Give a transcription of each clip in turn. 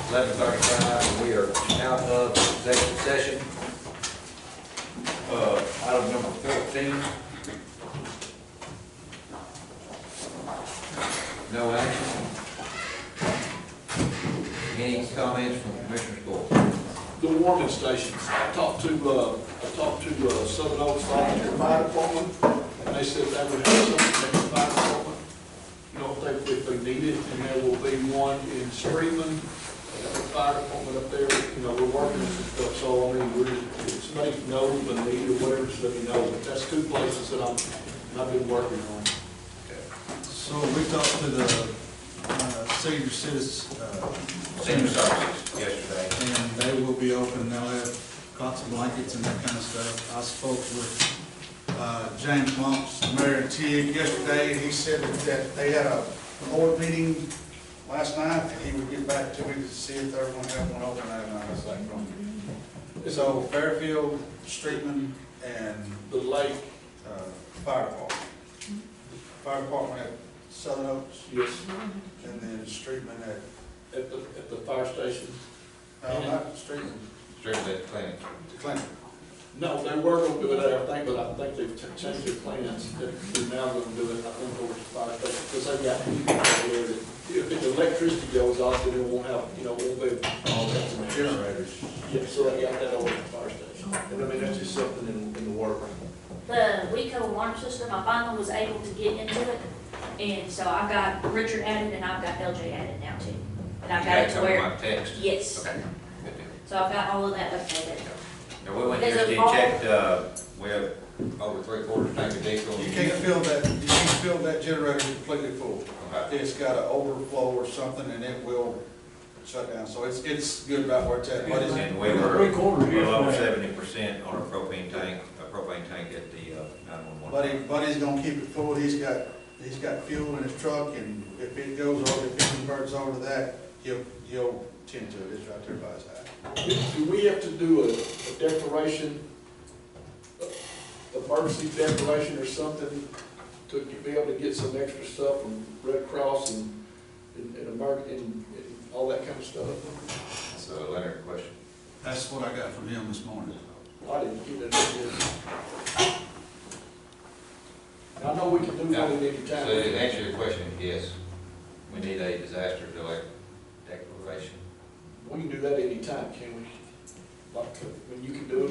11:35, and we are out of executive session. Item number 14. No action. Any comments from Commissioner's Court? The warming stations. I talked to Southern Oaks Volunteer Fire Department, and they said they would have something at the fire department, you know, if they need it, and there will be one in Streetman, at the fire department up there. You know, we're working on some stuff, so I mean, if somebody knows the need or whatever, just let me know. But that's two places that I've been working on. So we talked to the senior citizens, Senior Services yesterday. and they will be open. They'll have cots and blankets and that kind of stuff. I spoke with James Monks, Mayor and Tig yesterday, and he said that they had a board meeting last night, and he would get back to me to see if they're going to have one open that night. I was like, so Fairfield, Streetman, and The lake, Fire Department. Fire Department at Southern Oaks, yes, and then Streetman at, at the fire station. not Streetman, Strictly at the clinic. Clinton. No, they were going to do it there, I think, but I think they've changed their plans. They're now going to do it, I think, over to the fire station, because they've got people there that, if the electricity goes off, then it won't have, you know, won't be all kinds of Generators. Yeah, so they got that over at the fire station. And I mean, that's just something in the work. The WECO alarm system, I finally was able to get into it, and so I've got Richard added and I've got LJ added now too. And I've got it to where, My text. yes, Okay. Good deal. so I've got all of that updated. Now, we went Is it yesterday and all- checked, we have over 3/4 tank of diesel. You can't fill that generator completely full. Okay. It's got an overflow or something, and it will shut down, so it's good about where it's at. But it's, And we were over 70% on a propane tank at the 911. Buddy's gonna keep it full. He's got fuel in his truck, and if it goes over, if it converts over to that, he'll tend to it. It's right there by his house. Do we have to do a declaration, emergency declaration or something to be able to get some extra stuff from Red Cross and all that kind of stuff? That's a Leonard question. That's what I got from him this morning. I didn't get that. I know we can do that at any So to time. answer your question, yes, we need a disaster declaration. We can do that any time, can we? Like, when you can do it.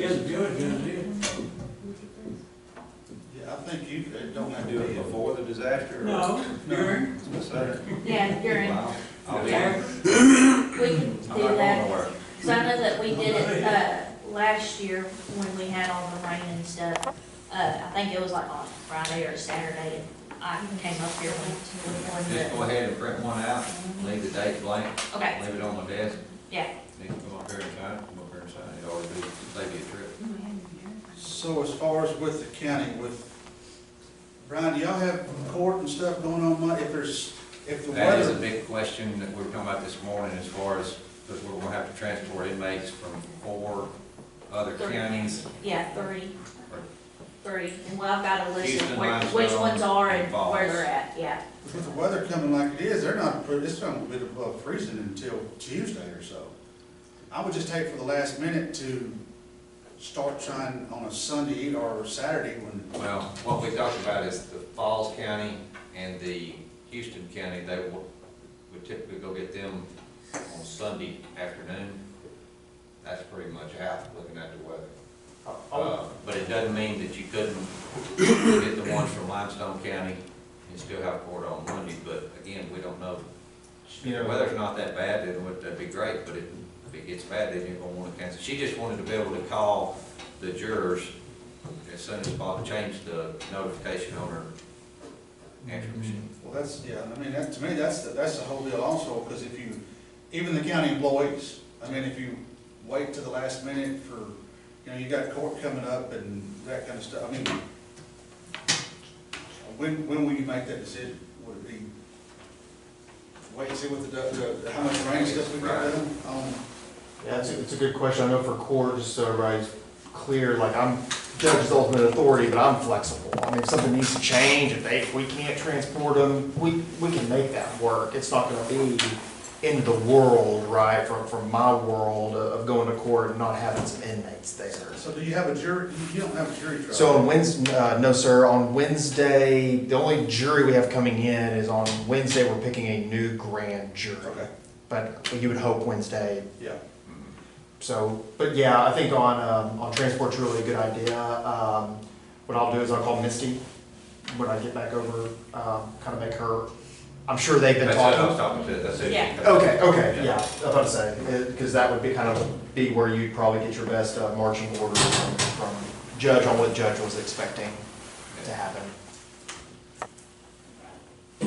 Yeah, I think you don't have to Do do it it before the disaster? No, during. Yeah, during, Wow. I'll be Yeah. in. we can I'm do not going that, nowhere. because I know that we did it, last year when we had all the rain and stuff. I think it was like on Friday or Saturday, and I came up here when Just go ahead and print one out, leave the date blank, okay, leave it on my desk. yeah. Need to come up here and sign it, come up here and sign it, it ought to be, save you a trip. So as far as with the county, Brian, do y'all have court and stuff going on Monday? If the That is a weather, big question that we were talking about this morning as far as, because we're gonna have to transport inmates from 4 other counties. Yeah, 3, and well, I've got a list Houston, of which Limestone, ones are and and Falls. where they're at, yeah. with the weather coming like it is, it's not gonna be above freezing until Tuesday or so. I would just hate for the last minute to start trying on a Sunday or Saturday when, Well, what we talked about is the Falls County and the Houston County, they would typically go get them on Sunday afternoon. That's pretty much out, looking at the weather. But it doesn't mean that you couldn't get the ones from Limestone County and still have court on Monday, but again, we don't know. If the weather's not that bad, then that'd be great, but if it gets bad, then you're gonna wanna cancel. She just wanted to be able to call the jurors as soon as possible, change the notification on her answer machine. well, that's, yeah, I mean, to me, that's the whole deal also, because even the county employees, I mean, if you wait to the last minute for, you got court coming up and that kind of stuff, I mean, when will you make that decision? Would it be, wait and see what how much rain stuff we got done? Yeah, it's a good question. I know for court, just so everybody's clear, like judge's ultimate authority, but I'm flexible. I mean, if something needs to change, if we can't transport them, we can make that work. It's not gonna be in the world, right, from my world of going to court and not having some inmates there. So do you have a jury, you don't have a jury trial? So on Wednesday, no, sir, on Wednesday, the only jury we have coming in is on Wednesday, we're picking a new grand jury. Okay, But you would hope Wednesday. yeah. So, but yeah, I think on transport's really a good idea. What I'll do is I'll call Misty when I get back over, kind of make her, I'm sure they've been That's what I was talking. talking to, that's it. Yeah. Okay, yeah, I was about to say, because that would be kind of be where you'd probably get your best marching orders from Judge on what Judge was expecting to happen. I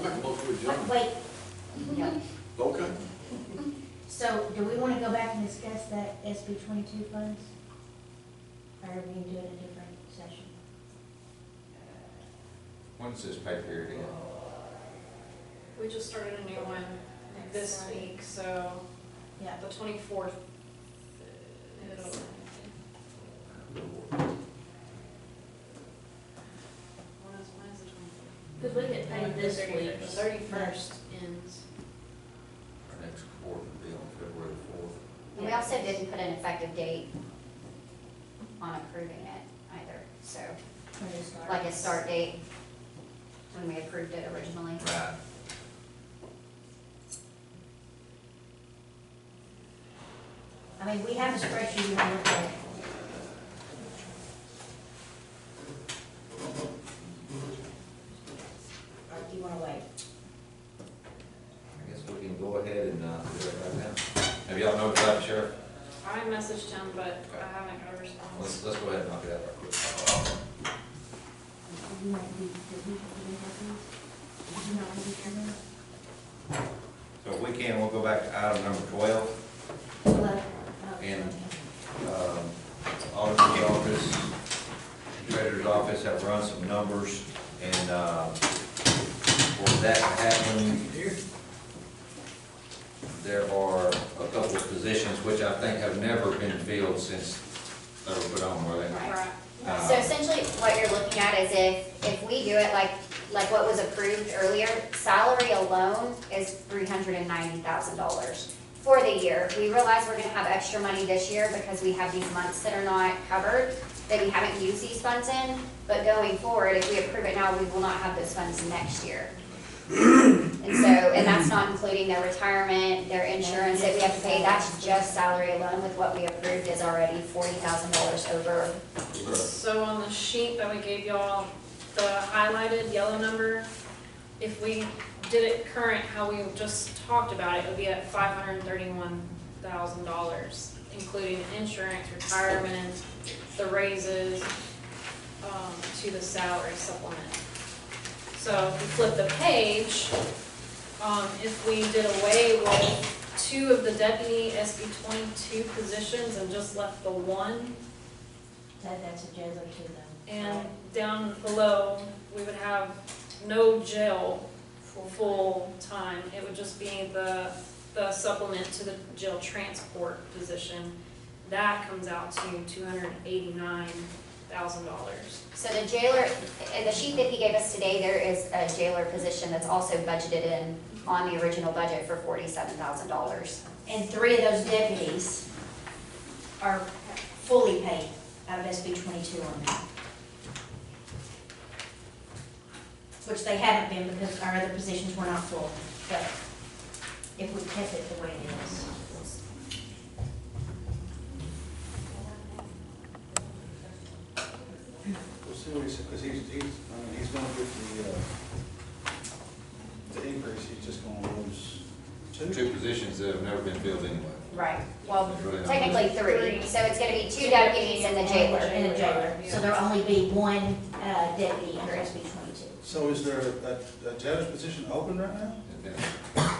make a motion with John. Wait, yeah. Okay. So do we want to go back and discuss that SB 22 funds? Or are we going to do it in a different session? When's this pay period again? We just started a new one this week, so Yeah. the 24th. When is the 24th? Because we get paid this week. The 31st ends. Our next court will be on February 4th. And we also didn't put an effective date on approving it either, so, like a start date when we approved it originally. Right. I mean, we have a spreadsheet you want to look at. Or do you want to wait? I guess we can go ahead and do it right now. Have y'all notified the sheriff? I messaged him, but I haven't got a response. Let's go ahead and knock it out right quick. So if we can, we'll go back to item number 12. And auditor's office, treasurer's office have run some numbers, and for that to happen, there are a couple of positions which I think have never been filled since they were put on, were they? Right. So essentially, what you're looking at is if we do it like what was approved earlier, salary alone is $390,000 for the year. We realize we're gonna have extra money this year because we have these months that are not covered, that we haven't used these funds in, but going forward, if we approve it now, we will not have those funds next year. And that's not including their retirement, their insurance that we have to pay, that's just salary alone with what we approved is already $40,000 over. So on the sheet that we gave y'all, the highlighted yellow number, if we did it current, how we just talked about it, it would be at $531,000, including insurance, retirement, the raises, to the salary supplement. So if we flip the page, if we did away with 2 of the deputy SB 22 positions and just left the 1, That's a jailer too, though. and down below, we would have no jail full-time. It would just be the supplement to the jail transport position. That comes out to $289,000. So the jailer, in the sheet that he gave us today, there is a jailer position that's also budgeted in on the original budget for $47,000. And 3 of those deputies are fully paid out of SB 22 on that. Which they haven't been because our other positions were not full, but if we kept it the way it is. We'll see what he said, because he's gonna get the increase, he's just gonna lose 2. 2 positions that have never been filled anyway. Right. Well, There's really not- technically 3, so it's gonna be 2 deputies and the jailer. And a jailer, so there'll only be 1 deputy under SB 22. So is there a jailer's position open right now? And then, yeah.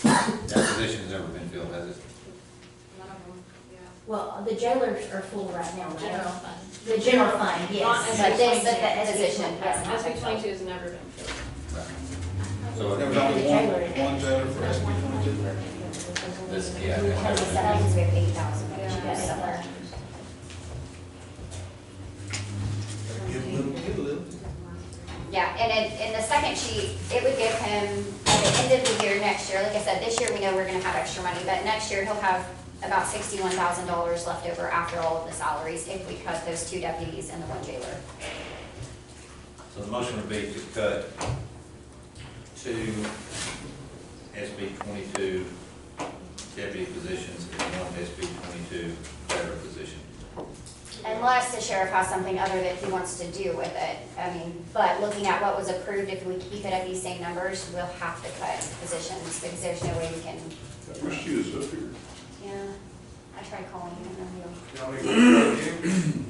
That position's never been filled, has it? None of them, yeah. Well, the jailers are full right now, right? General fund. The general fund, Not yes. SB But this 22. position has not SB been 22 has never been filled. So There was it- only one jailer for SB 22? this, yeah. Because we have 80,000. Yeah. somewhere. Give a little, give a little. Yeah, And in the second sheet, it would give him, at the end of the year next year, like I said, this year we know we're gonna have extra money, but next year he'll have about $61,000 left over after all of the salaries if we cut those 2 deputies and the 1 jailer. So the motion would be to cut 2 SB 22 deputy positions and 1 SB 22 jailer position. Unless the sheriff has something other that he wants to do with it. I mean, but looking at what was approved, if we keep it at these same numbers, we'll have to cut positions because there's no way we can, Wish she was up here. yeah. I tried calling him and then he'll. Y'all need to go again?